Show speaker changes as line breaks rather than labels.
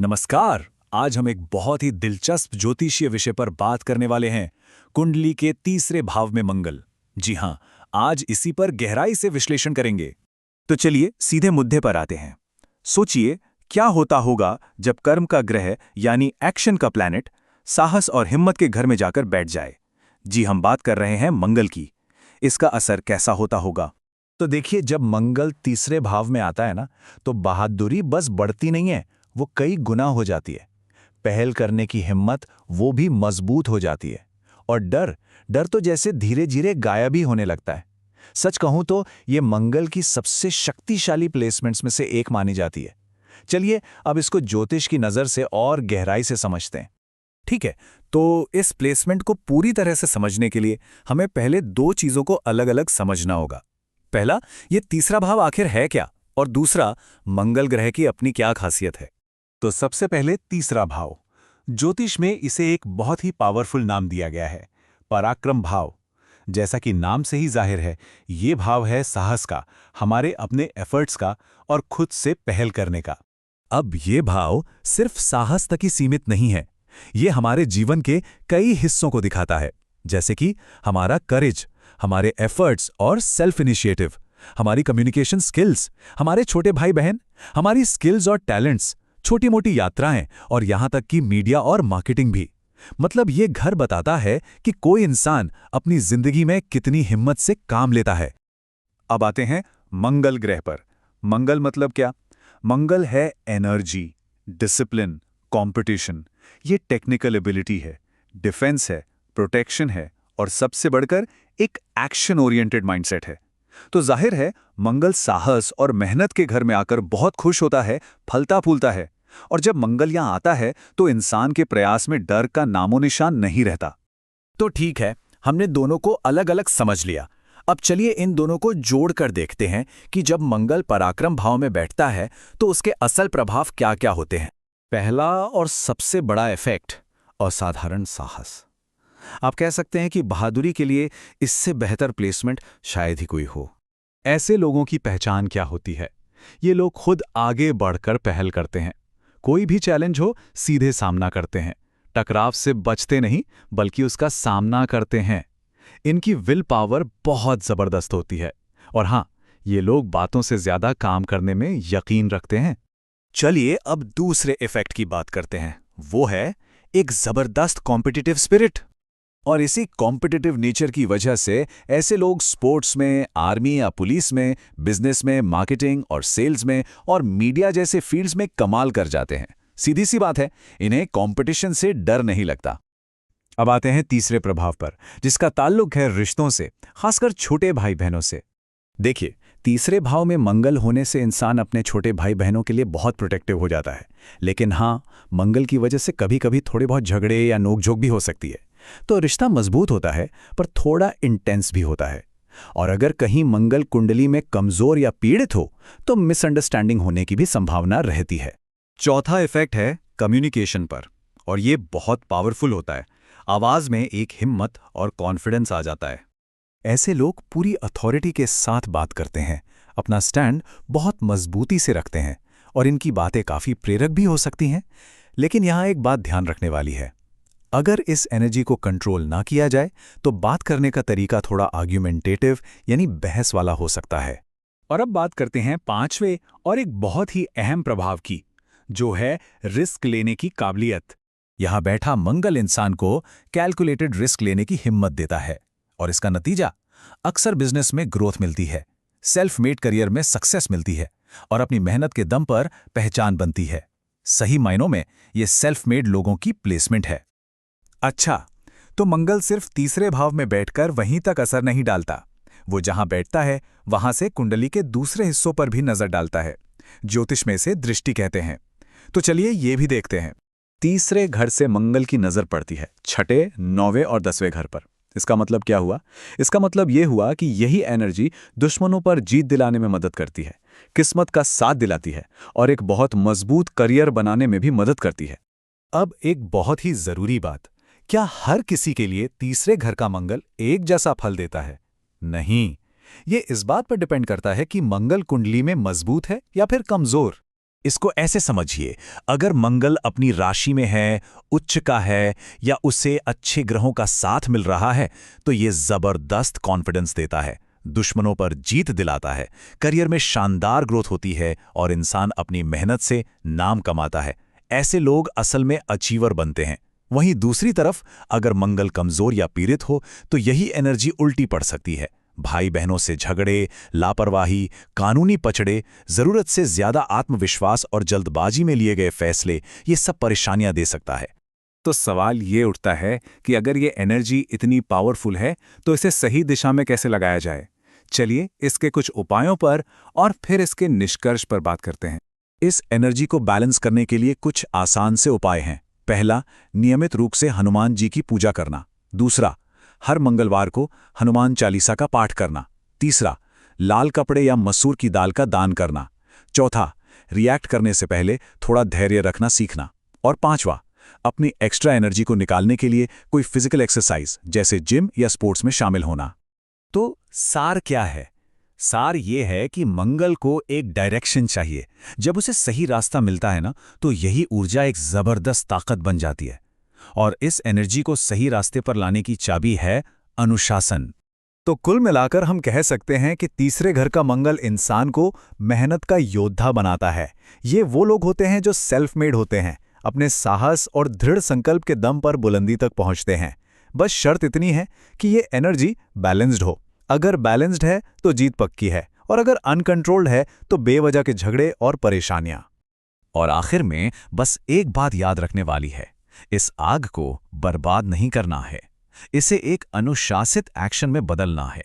नमस्कार। आज हम एक बहुत ही दिलचस्प ज्योतिषीय विषय पर बात करने वाले हैं, कुंडली के तीसरे भाव में मंगल। जी हाँ, आज इसी पर गहराई से विश्लेषण करेंगे। तो चलिए सीधे मुद्दे पर आते हैं। सोचिए, क्या होता होगा जब कर्म का ग्रह यानी एक्शन का प्लैनेट साहस और हिम्मत के घर में जाकर बैठ जाए। जी, हम बात कर रहे हैं मंगल की। इसका असर कैसा होता होगा?
तो देखिए, जब मंगल तीसरे भाव में आता है ना, तो बहादुरी बस बढ़ती नहीं है, वो कई गुना हो जाती है। पहल करने की हिम्मत वो भी मजबूत हो जाती है। और डर डर तो जैसे धीरे धीरे गायब ही होने लगता है। सच कहूं तो ये मंगल की सबसे शक्तिशाली प्लेसमेंट्स में से एक मानी जाती है। चलिए अब इसको ज्योतिष की नज़र से और गहराई से समझते हैं।
ठीक है, तो इस प्लेसमेंट को पूरी तरह से समझने के लिए हमें पहले दो चीजों को अलग-अलग समझना होगा। पहला, ये तीसरा भाव आखिर है क्या, और दूसरा, मंगल ग्रह की अपनी क्या खासियत है।
तो सबसे पहले तीसरा भाव। ज्योतिष में इसे एक बहुत ही पावरफुल नाम दिया गया है, पराक्रम भाव। जैसा कि नाम से ही जाहिर है, ये भाव है साहस का, हमारे अपने एफर्ट्स का और खुद से पहल करने का।
अब ये भाव सिर्फ साहस तक ही सीमित नहीं है। ये हमारे जीवन के कई हिस्सों को दिखाता है, जैसे कि हमारा करेज, हमारे एफर्ट्स और सेल्फ इनिशिएटिव, हमारी कम्युनिकेशन स्किल्स, हमारे छोटे भाई बहन, हमारी स्किल्स और टैलेंट्स, छोटी मोटी यात्राएं और यहां तक कि मीडिया और मार्केटिंग भी। मतलब ये घर बताता है कि कोई इंसान अपनी जिंदगी में कितनी हिम्मत से काम लेता है। अब आते हैं मंगल ग्रह पर। मंगल मतलब क्या? मंगल है एनर्जी, डिसिप्लिन, कंपटीशन। ये टेक्निकल एबिलिटी है, डिफेंस है, प्रोटेक्शन है और सबसे बढ़कर एक एक्शन ओरिएंटेड माइंडसेट है। तो जाहिर है, मंगल साहस और मेहनत के घर में आकर बहुत खुश होता है, फलता फूलता है। और जब मंगल यहां आता है तो इंसान के प्रयास में डर का नामो निशान नहीं रहता। तो ठीक है, हमने दोनों को अलग अलग समझ लिया। अब चलिए इन दोनों को जोड़कर देखते हैं कि जब मंगल पराक्रम भाव में बैठता है तो उसके असल प्रभाव क्या-क्या होते हैं। पहला और सबसे बड़ा इफेक्ट, असाधारण साहस। आप कह सकते हैं कि बहादुरी के लिए इससे बेहतर प्लेसमेंट शायद ही कोई हो। ऐसे लोगों की पहचान क्या होती है? ये लोग खुद आगे बढ़कर पहल करते हैं। कोई भी चैलेंज हो, सीधे सामना करते हैं। टकराव से बचते नहीं, बल्कि उसका सामना करते हैं। इनकी विल पावर बहुत जबरदस्त होती है। और हाँ, ये लोग बातों से ज्यादा काम करने में यकीन रखते हैं। चलिए अब दूसरे इफेक्ट की बात करते हैं। वो है एक जबरदस्त कॉम्पिटिटिव स्पिरिट। और इसी कॉम्पिटिटिव नेचर की वजह से ऐसे लोग स्पोर्ट्स में, आर्मी या पुलिस में, बिजनेस में, मार्केटिंग और सेल्स में और मीडिया जैसे फील्ड्स में कमाल कर जाते हैं। सीधी सी बात है, इन्हें कंपटीशन से डर नहीं लगता। अब आते हैं तीसरे प्रभाव पर, जिसका ताल्लुक है रिश्तों से, खासकर छोटे भाई बहनों से। देखिए, तीसरे भाव में मंगल होने से इंसान अपने छोटे भाई बहनों के लिए बहुत प्रोटेक्टिव हो जाता है। लेकिन हाँ, मंगल की वजह से कभी कभी थोड़े बहुत झगड़े या नोकझोंक भी हो सकती है। तो रिश्ता मजबूत होता है, पर थोड़ा इंटेंस भी होता है। और अगर कहीं मंगल कुंडली में कमजोर या पीड़ित हो तो मिसअंडरस्टैंडिंग होने की भी संभावना रहती है। चौथा इफेक्ट है कम्युनिकेशन पर, और ये बहुत पावरफुल होता है। आवाज में एक हिम्मत और कॉन्फिडेंस आ जाता है। ऐसे लोग पूरी अथॉरिटी के साथ बात करते हैं, अपना स्टैंड बहुत मजबूती से रखते हैं और इनकी बातें काफी प्रेरक भी हो सकती हैं। लेकिन यहाँ एक बात ध्यान रखने वाली है। अगर इस एनर्जी को कंट्रोल ना किया जाए तो बात करने का तरीका थोड़ा आर्ग्यूमेंटेटिव यानी बहस वाला हो सकता है। और अब बात करते हैं पांचवें और एक बहुत ही अहम प्रभाव की, जो है रिस्क लेने की काबिलियत। यहां बैठा मंगल इंसान को कैलकुलेटेड रिस्क लेने की हिम्मत देता है, और इसका नतीजा अक्सर बिजनेस में ग्रोथ मिलती है, सेल्फ मेड करियर में सक्सेस मिलती है और अपनी मेहनत के दम पर पहचान बनती है। सही मायनों में यह सेल्फ मेड लोगों की प्लेसमेंट है। अच्छा, तो मंगल सिर्फ तीसरे भाव में बैठकर वहीं तक असर नहीं डालता। वो जहां बैठता है वहां से कुंडली के दूसरे हिस्सों पर भी नजर डालता है। ज्योतिष में इसे दृष्टि कहते हैं। तो चलिए ये भी देखते हैं। तीसरे घर से मंगल की नजर पड़ती है छठे, 9वें और 10वें घर पर। इसका मतलब क्या हुआ? इसका मतलब ये हुआ कि यही एनर्जी दुश्मनों पर जीत दिलाने में मदद करती है, किस्मत का साथ दिलाती है और एक बहुत मजबूत करियर बनाने में भी मदद करती है। अब एक बहुत ही जरूरी बात, क्या हर किसी के लिए तीसरे घर का मंगल एक जैसा फल देता है? नहीं, ये इस बात पर डिपेंड करता है कि मंगल कुंडली में मजबूत है या फिर कमजोर। इसको ऐसे समझिए, अगर मंगल अपनी राशि में है, उच्च का है या उसे अच्छे ग्रहों का साथ मिल रहा है, तो ये जबरदस्त कॉन्फिडेंस देता है, दुश्मनों पर जीत दिलाता है, करियर में शानदार ग्रोथ होती है और इंसान अपनी मेहनत से नाम कमाता है। ऐसे लोग असल में अचीवर बनते हैं। वहीं दूसरी तरफ अगर मंगल कमजोर या पीड़ित हो तो यही एनर्जी उल्टी पड़ सकती है। भाई बहनों से झगड़े, लापरवाही, कानूनी पचड़े, जरूरत से ज्यादा आत्मविश्वास और जल्दबाजी में लिए गए फैसले, ये सब परेशानियां दे सकता है।
तो सवाल ये उठता है कि अगर ये एनर्जी इतनी पावरफुल है तो इसे सही दिशा में कैसे लगाया जाए। चलिए इसके कुछ उपायों पर और फिर इसके निष्कर्ष पर बात करते हैं।
इस एनर्जी को बैलेंस करने के लिए कुछ आसान से उपाय हैं। पहला, नियमित रूप से हनुमान जी की पूजा करना। दूसरा, हर मंगलवार को हनुमान चालीसा का पाठ करना। तीसरा, लाल कपड़े या मसूर की दाल का दान करना। चौथा, रिएक्ट करने से पहले थोड़ा धैर्य रखना सीखना। और पांचवा, अपनी एक्स्ट्रा एनर्जी को निकालने के लिए कोई फिजिकल एक्सरसाइज जैसे जिम या स्पोर्ट्स में शामिल होना। तो सार क्या है? सार ये है कि मंगल को एक डायरेक्शन चाहिए। जब उसे सही रास्ता मिलता है ना, तो यही ऊर्जा एक जबरदस्त ताकत बन जाती है। और इस एनर्जी को सही रास्ते पर लाने की चाबी है अनुशासन। तो कुल मिलाकर हम कह सकते हैं कि तीसरे घर का मंगल इंसान को मेहनत का योद्धा बनाता है। ये वो लोग होते हैं जो सेल्फ मेड होते हैं, अपने साहस और दृढ़ संकल्प के दम पर बुलंदी तक पहुंचते हैं। बस शर्त इतनी है कि ये एनर्जी बैलेंस्ड हो। अगर बैलेंस्ड है तो जीत पक्की है, और अगर अनकंट्रोल्ड है तो बेवजह के झगड़े और परेशानियां। और आखिर में बस एक बात याद रखने वाली है, इस आग को बर्बाद नहीं करना है, इसे एक अनुशासित एक्शन में बदलना है।